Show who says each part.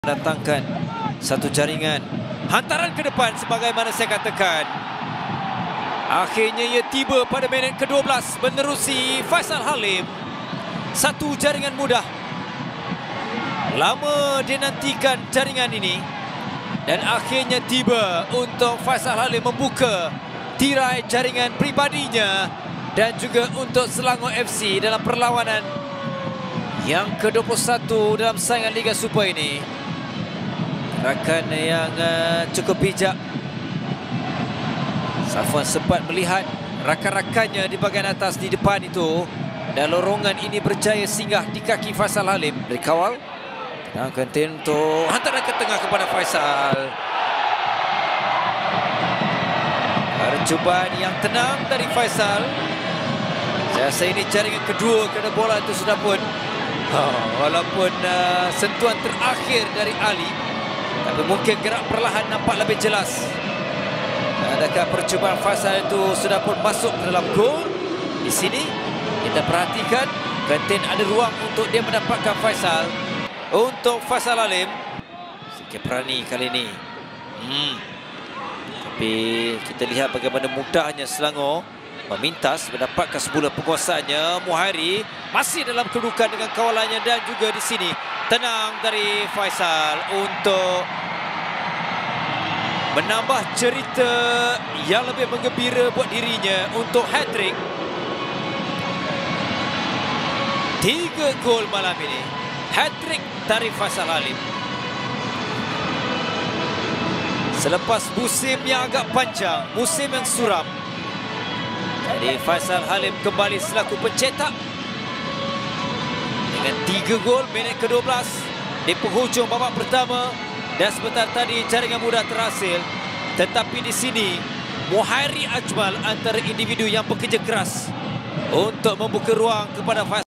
Speaker 1: Datangkan satu jaringan hantaran ke depan sebagaimana saya katakan. Akhirnya ia tiba pada minit ke-12 menerusi Faisal Halim. Satu jaringan mudah. Lama dinantikan jaringan ini dan akhirnya tiba untuk Faisal Halim membuka tirai jaringan pribadinya dan juga untuk Selangor FC dalam perlawanan yang ke-21 dalam saingan Liga Super ini. Rakan yang cukup bijak. Safwan sempat melihat rakan-rakannya di bahagian atas di depan itu, dan lorongan ini berjaya singgah di kaki Faisal Halim. Dikawal, tenangkan untuk hantaran ke tengah kepada Faisal. Percubaan yang tenang dari Faisal. Saya rasa ini jaringan kedua kerana bola itu sudah pun walaupun sentuhan terakhir dari Ali, tapi mungkin gerak perlahan nampak lebih jelas. Adakah percubaan Faisal itu sudah pun masuk ke dalam gol? Di sini kita perhatikan Kentin ada ruang untuk dia mendapatkan Faisal. Untuk Faisal Halim sikit berani kali ini. Tapi kita lihat bagaimana mudahnya Selangor memintas mendapatkan semula penguasaannya. Muhairi masih dalam kedudukan dengan kawalannya, dan juga di sini tenang dari Faisal untuk menambah cerita yang lebih menggembira buat dirinya untuk hat-trick. 3 gol malam ini, hat-trick dari Faisal Halim. Selepas musim yang agak panjang, musim yang suram, jadi Faisal Halim kembali selaku pencetak dengan 3 gol minit ke-12 di penghujung babak pertama. Dan sebentar tadi jaringan mudah terhasil, tetapi di sini Muhairi Ajmal antara individu yang bekerja keras untuk membuka ruang kepada Faisal.